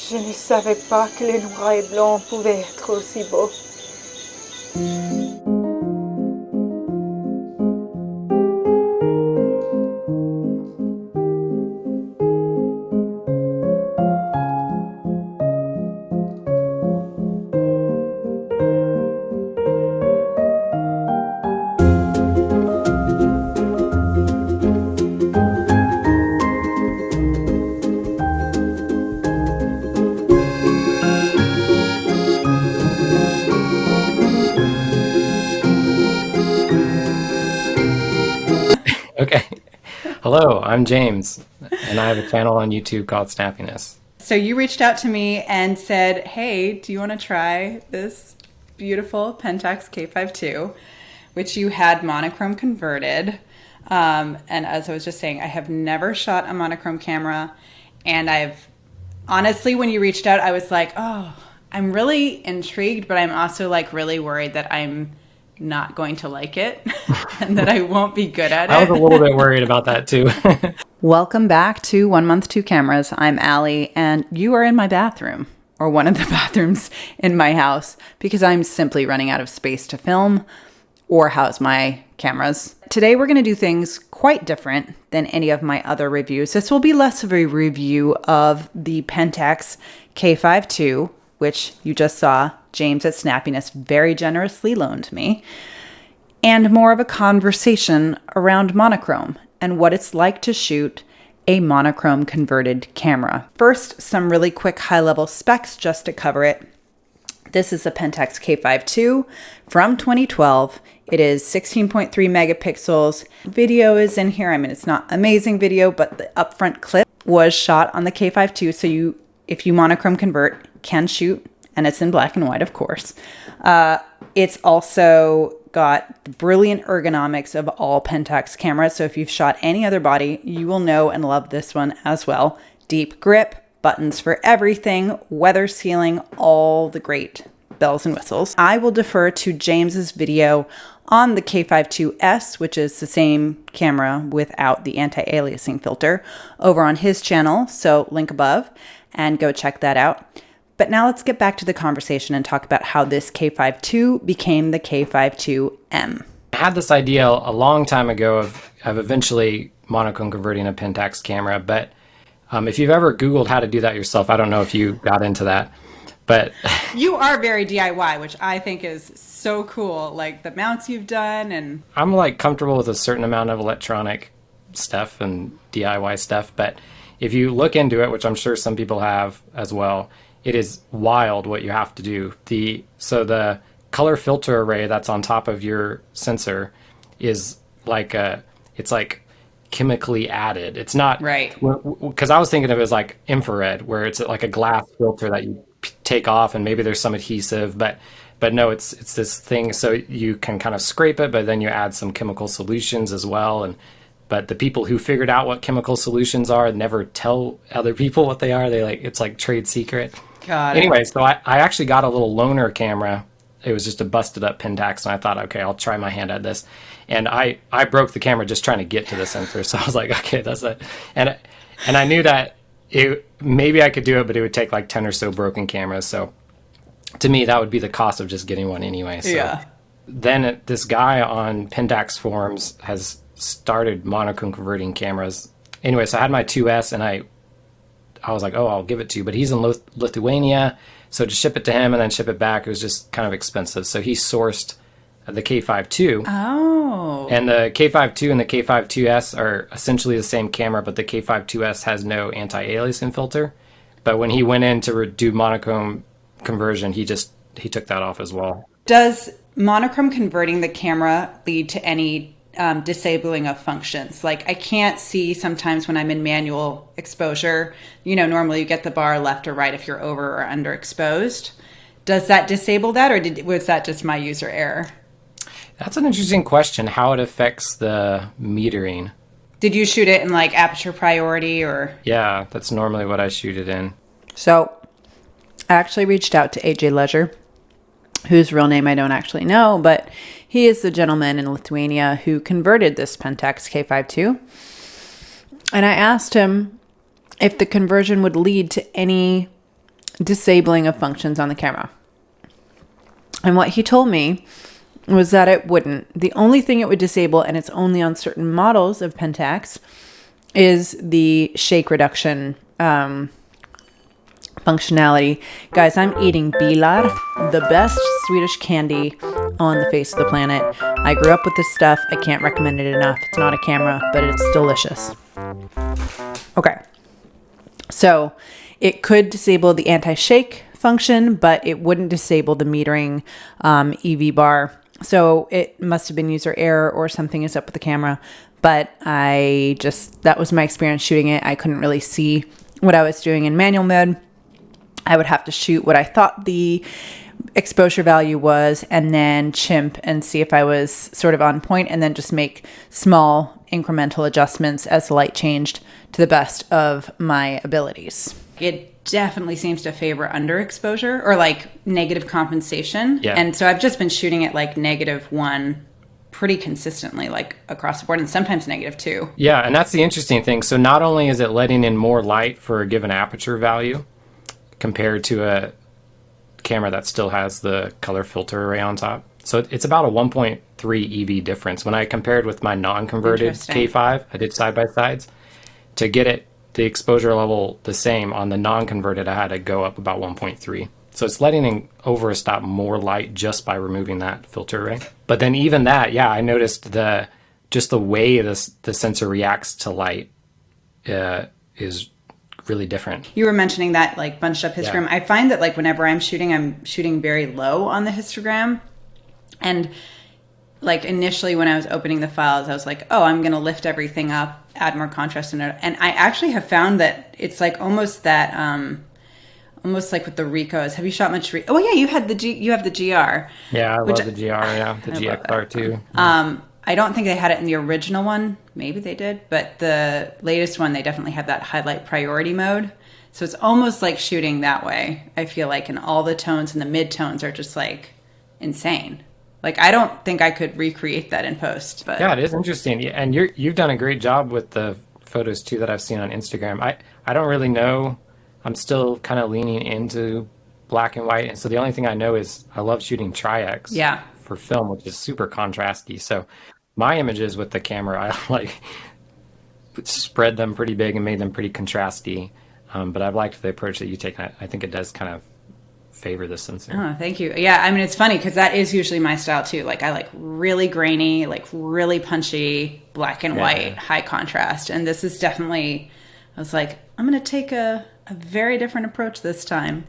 Je ne savais pas que le noir et blanc pouvait être aussi beau. Okay. Hello, I'm James, and I have a channel on YouTube called Snappiness. So you reached out to me and said, hey, do you want to try this beautiful Pentax K5II, which you had monochrome converted. And as I was just saying, I have never shot a monochrome camera. And I've honestly, when you reached out, I was like, oh, I'm really intrigued, but I'm also like really worried that I'm not going to like it and that I won't be good at it. I was a little bit worried about that too. Welcome back to 1 Month 2 Cameras. I'm Allie, and you are in my bathroom, or one of the bathrooms in my house, because I'm simply running out of space to film or house my cameras. Today we're going to do things quite different than any of my other reviews. This will be less of a review of the Pentax K5II, which you just saw James at Snappiness very generously loaned me, and more of a conversation around monochrome and what it's like to shoot a monochrome converted camera. First, some really quick high-level specs just to cover it. This is a Pentax K5II from 2012. It is 16.3 megapixels. Video is in here. I mean, it's not amazing video, but the upfront clip was shot on the K5II, so if you monochrome convert, can shoot, and it's in black and white, of course. It's also got the brilliant ergonomics of all Pentax cameras. So if you've shot any other body, you will know and love this one as well. Deep grip, buttons for everything, weather sealing, all the great bells and whistles. I will defer to James's video on the K5IIS, which is the same camera without the anti-aliasing filter, over on his channel. So link above and go check that out. But now let's get back to the conversation and talk about how this K5II became the K5IIM. I had this idea a long time ago of eventually monochrome converting a Pentax camera, but if you've ever Googled how to do that yourself, I don't know if you got into that, but... You are very DIY, which I think is so cool, like the mounts you've done and... I'm like comfortable with a certain amount of electronic stuff and DIY stuff, but if you look into it, which I'm sure some people have as well, it is wild what you have to do. So the color filter array that's on top of your sensor is it's like chemically added. It's not right, because I was thinking of it as like infrared, where it's like a glass filter that you take off and maybe there's some adhesive, but no, it's this thing so you can kind of scrape it, but then you add some chemical solutions as well. But the people who figured out what chemical solutions are never tell other people what they are. It's like trade secret. Anyway, so I actually got a little loaner camera. It was just a busted up Pentax, and I thought, okay, I'll try my hand at this. And I broke the camera just trying to get to the sensor. So I was like, okay, that's it. And I knew that maybe I could do it, but it would take like 10 or so broken cameras. So to me, that would be the cost of just getting one anyway. So yeah. Then this guy on Pentax forums has started monochrome converting cameras. Anyway, so I had my 2S, and I was like, oh, I'll give it to you. But he's in Lithuania, so to ship it to him and then ship it back, it was just kind of expensive. So he sourced the K5II. Oh. And the K5II and the K5IIS are essentially the same camera, but the K5IIS has no anti-aliasing filter. But when he went in to do monochrome conversion, he took that off as well. Does monochrome converting the camera lead to any disabling of functions? Like I can't see sometimes when I'm in manual exposure, normally you get the bar left or right if you're over or underexposed. Does that disable that, or was that just my user error? That's an interesting question, how it affects the metering. Did you shoot it in like aperture priority or? Yeah, that's normally what I shoot it in. So I actually reached out to AJ Leisure, whose real name I don't actually know, but he is the gentleman in Lithuania who converted this Pentax K5II. And I asked him if the conversion would lead to any disabling of functions on the camera. And what he told me was that it wouldn't. The only thing it would disable, and it's only on certain models of Pentax, is the shake reduction functionality. Guys, I'm eating bilar, the best Swedish candy on the face of the planet. I grew up with this stuff. I can't recommend it enough. It's not a camera, but it's delicious. Okay. So it could disable the anti-shake function, but it wouldn't disable the metering EV bar. So it must have been user error or something is up with the camera. But that was my experience shooting it. I couldn't really see what I was doing in manual mode. I would have to shoot what I thought the exposure value was and then chimp and see if I was sort of on point, and then just make small incremental adjustments as the light changed to the best of my abilities. It definitely seems to favor underexposure or like negative compensation. Yeah. And so I've just been shooting at like -1 pretty consistently, like across the board, and sometimes -2. Yeah, and that's the interesting thing. So not only is it letting in more light for a given aperture value compared to a camera that still has the color filter array on top. So it's about a 1.3 EV difference. When I compared with my non-converted K5, I did side-by-sides. To get it, the exposure level the same on the non-converted, I had to go up about 1.3. So it's letting in over a stop more light just by removing that filter array. But then even that, yeah, I noticed the way the sensor reacts to light is really different. You were mentioning that like bunched up histogram. Yeah. I find that like whenever I'm shooting very low on the histogram. And like initially when I was opening the files, I was like, oh, I'm going to lift everything up, add more contrast in it. And I actually have found that it's like almost that, almost like with the Ricos. Have you shot much? Oh yeah, you have the GR. Yeah, I love the GR. Yeah, the GXR too. I don't think they had it in the original one. Maybe they did, but the latest one, they definitely have that highlight priority mode. So it's almost like shooting that way. I feel like, and all the tones and the mid tones are just like insane. Like I don't think I could recreate that in post. But yeah, it is interesting, and you've done a great job with the photos too that I've seen on Instagram. I don't really know. I'm still kind of leaning into black and white, and so the only thing I know is I love shooting tri-X. Yeah. For film, which is super contrasty. So my images with the camera, I like spread them pretty big and made them pretty contrasty. But I've liked the approach that you take. I think it does kind of favor the sensor. Oh, thank you. Yeah, I mean, it's funny because that is usually my style too. Like I like really grainy, like really punchy, black and white, high contrast. And this is definitely, I was like, I'm going to take a very different approach this time.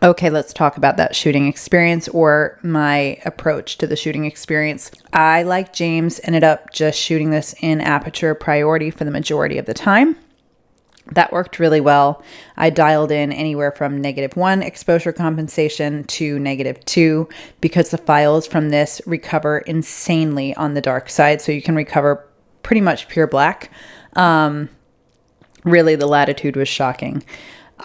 Okay, let's talk about that shooting experience, or my approach to the shooting experience. I, like James, ended up just shooting this in aperture priority for the majority of the time. That worked really well. I dialed in anywhere from -1 exposure compensation to -2 because the files from this recover insanely on the dark side. So you can recover pretty much pure black. Really, the latitude was shocking.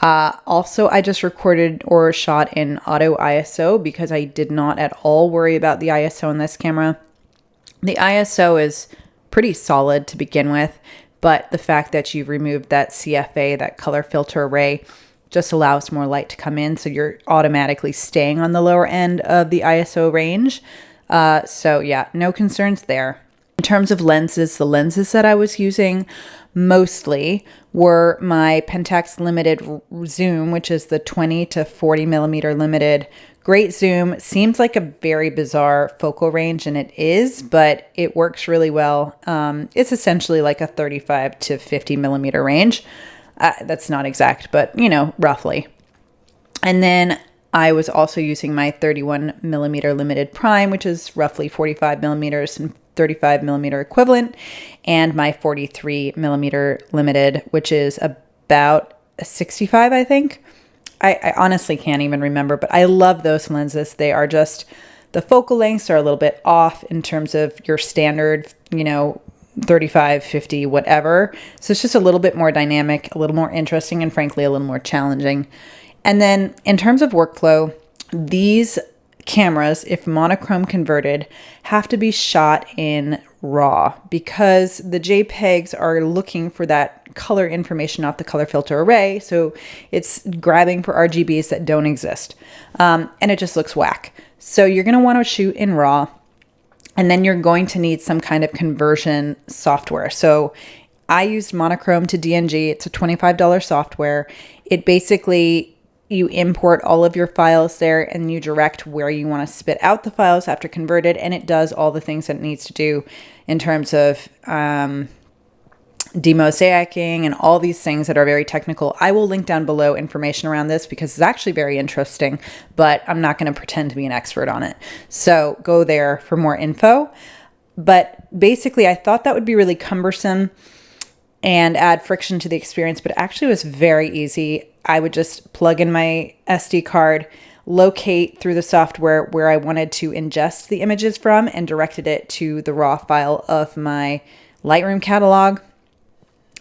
Also, I just recorded or shot in auto ISO because I did not at all worry about the ISO in this camera. The ISO is pretty solid to begin with, but the fact that you've removed that CFA, that color filter array, just allows more light to come in. So you're automatically staying on the lower end of the ISO range. So yeah, no concerns there. In terms of lenses, the lenses that I was using mostly were my Pentax limited zoom, which is the 20 to 40 millimeter limited. Great zoom. Seems like a very bizarre focal range, and it is, but it works really well. It's essentially like a 35 to 50 millimeter range. That's not exact, but you know, roughly. And then I was also using my 31 millimeter limited prime, which is roughly 45 millimeters and 35 millimeter equivalent, and my 43 millimeter limited, which is about a 65, I think. I honestly can't even remember, but I love those lenses. They are just, the focal lengths are a little bit off in terms of your standard, 35, 50, whatever. So it's just a little bit more dynamic, a little more interesting, and frankly, a little more challenging. And then in terms of workflow, these cameras, if monochrome converted, have to be shot in RAW because the JPEGs are looking for that color information off the color filter array. So it's grabbing for RGBs that don't exist. And it just looks whack. So you're going to want to shoot in RAW. And then you're going to need some kind of conversion software. So I used Monochrome to DNG. It's a $25 software. It basically, you import all of your files there and you direct where you want to spit out the files after converted. And it does all the things that it needs to do in terms of demosaicing and all these things that are very technical. I will link down below information around this because it's actually very interesting, but I'm not going to pretend to be an expert on it. So go there for more info. But basically, I thought that would be really cumbersome and add friction to the experience, but it actually was very easy. I would just plug in my SD card, locate through the software where I wanted to ingest the images from, and directed it to the raw file of my Lightroom catalog,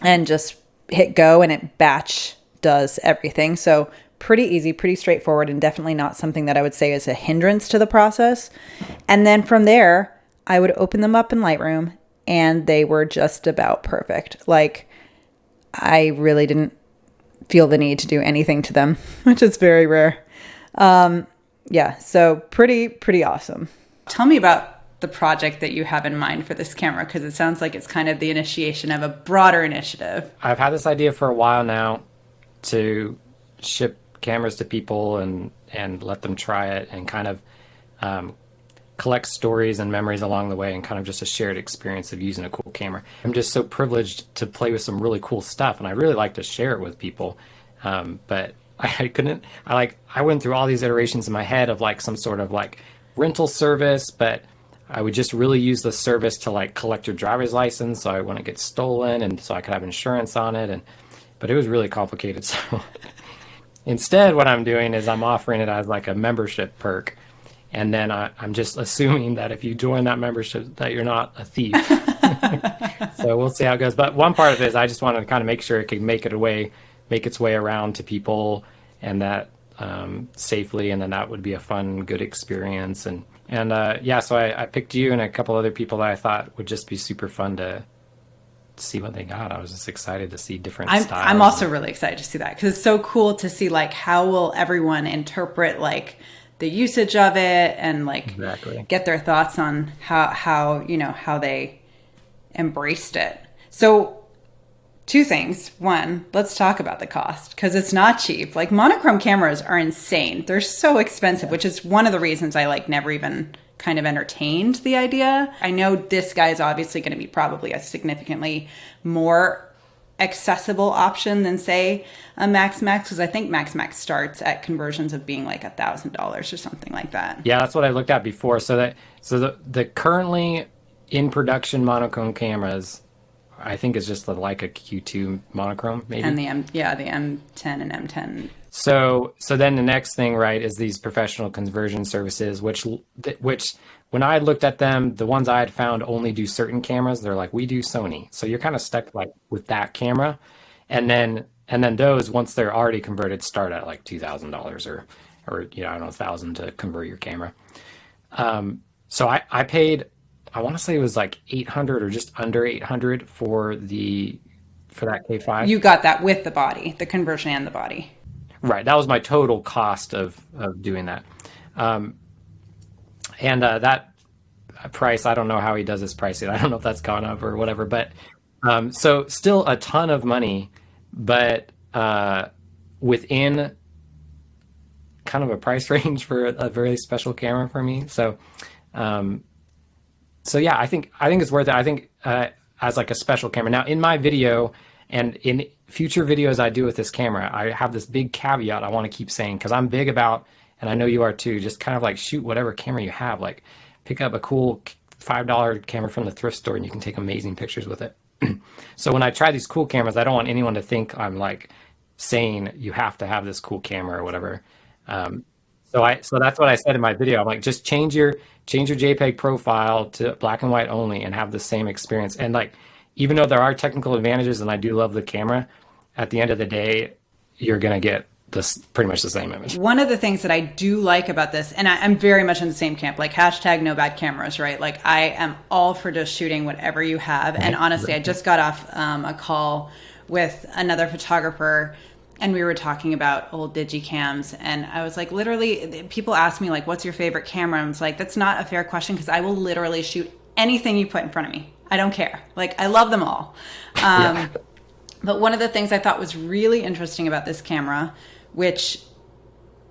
and just hit go, and it batch does everything. So pretty easy, pretty straightforward, and definitely not something that I would say is a hindrance to the process. And then from there, I would open them up in Lightroom, and they were just about perfect. Like, I really didn't feel the need to do anything to them, which is very rare. Yeah, so pretty awesome. Tell me about the project that you have in mind for this camera, because it sounds like it's kind of the initiation of a broader initiative. I've had this idea for a while now to ship cameras to people and let them try it and kind of collect stories and memories along the way, and kind of just a shared experience of using a cool camera. I'm just so privileged to play with some really cool stuff, and I really like to share it with people. But I couldn't, I went through all these iterations in my head of like some sort of like rental service, but I would just really use the service to like collect your driver's license so I wouldn't get stolen and so I could have insurance on it. But it was really complicated. So instead, what I'm doing is I'm offering it as like a membership perk. And then I'm just assuming that if you join that membership that you're not a thief. So we'll see how it goes. But one part of it is I just wanted to kind of make sure it could make its way around to people, and that safely, and then that would be a fun, good experience. And yeah, so I picked you and a couple other people that I thought would just be super fun to see what they got. I was just excited to see different styles. I'm also really excited to see that, because it's so cool to see like how will everyone interpret like the usage of it, and like exactly get their thoughts on how they embraced it. So two things. One, let's talk about the cost, because it's not cheap. Like, monochrome cameras are insane. They're so expensive, which is one of the reasons I like never even kind of entertained the idea. I know this guy is obviously going to be probably a significantly more accessible option than say a Max, because I think Max starts at conversions of being like $1,000 or something like that. Yeah, that's what I looked at before. So the currently in production monochrome cameras, I think is just the Leica Q2 monochrome, maybe. And the M10 and M10. So then the next thing, right, is these professional conversion services, which when I looked at them, the ones I had found only do certain cameras. They're like, we do Sony. So you're kind of stuck like with that camera. And then those, once they're already converted, start at like $2,000 or I don't know, $1,000 to convert your camera. So I paid, I want to say it was like $800 or just under $800 for that K5. You got that with the body, the conversion and the body. Right. That was my total cost of doing that. And that price, I don't know how he does his pricing. I don't know if that's gone up or whatever, but so still a ton of money, but within kind of a price range for a very special camera for me. So yeah, I think it's worth it. I think as like a special camera. Now in my video and in future videos I do with this camera, I have this big caveat I want to keep saying, because I'm big about, and I know you are too, just kind of like shoot whatever camera you have. Like pick up a cool $5 camera from the thrift store and you can take amazing pictures with it. So when I try these cool cameras, I don't want anyone to think I'm like saying you have to have this cool camera or whatever. So that's what I said in my video. I'm like, just change your JPEG profile to black and white only and have the same experience. And like, even though there are technical advantages and I do love the camera, at the end of the day, you're going to get this pretty much the same image. One of the things that I do like about this, and I'm very much in the same camp, like hashtag no bad cameras, right? Like I am all for just shooting whatever you have. And honestly, I just got off a call with another photographer, and we were talking about old digicams, and I was like, literally, people ask me like, what's your favorite camera? And I was like, that's not a fair question, because I will literally shoot anything you put in front of me. I don't care. Like, I love them all. But one of the things I thought was really interesting about this camera, which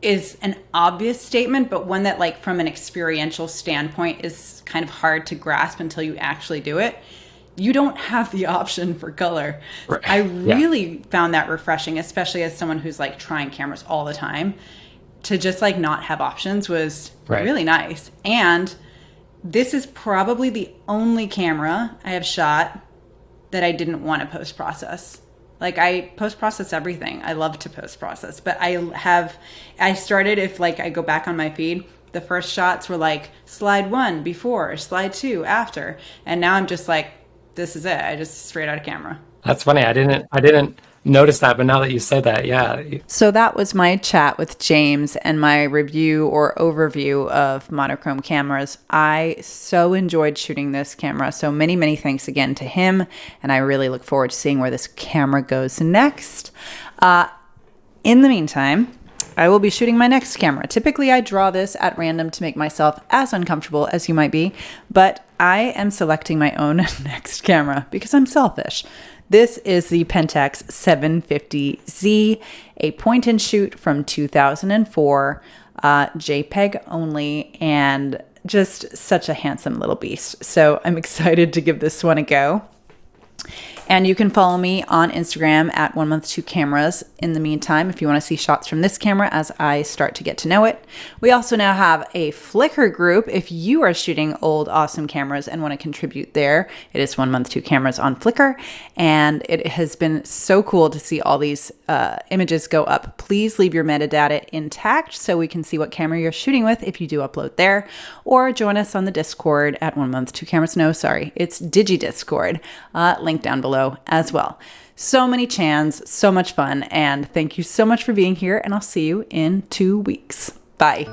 is an obvious statement, but one that, like, from an experiential standpoint is kind of hard to grasp until you actually do it. You don't have the option for color. Right. I really found that refreshing, especially as someone who's like trying cameras all the time. To just like not have options was really nice. And this is probably the only camera I have shot that I didn't want to post-process. Like I post-process everything. I love to post-process, but I started, if like I go back on my feed, the first shots were like slide 1 before, slide 2 after. And now I'm just like, this is it. I just straight out of camera. That's funny. I didn't notice that, but now that you said that, yeah. So that was my chat with James and my review or overview of monochrome cameras. I so enjoyed shooting this camera. So many, many thanks again to him. And I really look forward to seeing where this camera goes next. In the meantime, I will be shooting my next camera. Typically, I draw this at random to make myself as uncomfortable as you might be, but I am selecting my own next camera because I'm selfish. This is the Pentax 750Z, a point and shoot from 2004, JPEG only, and just such a handsome little beast. So I'm excited to give this one a go. And you can follow me on Instagram at 1 month 2 cameras. In the meantime, if you want to see shots from this camera as I start to get to know it. We also now have a Flickr group. If you are shooting old awesome cameras and want to contribute there, it is 1 month 2 cameras on Flickr. And it has been so cool to see all these images go up. Please leave your metadata intact so we can see what camera you're shooting with if you do upload there. Or join us on the Discord at 1 month 2 cameras. No, sorry, it's DigiDiscord. Link down below as well. So many chans, so much fun, and thank you so much for being here, and I'll see you in 2 weeks. Bye.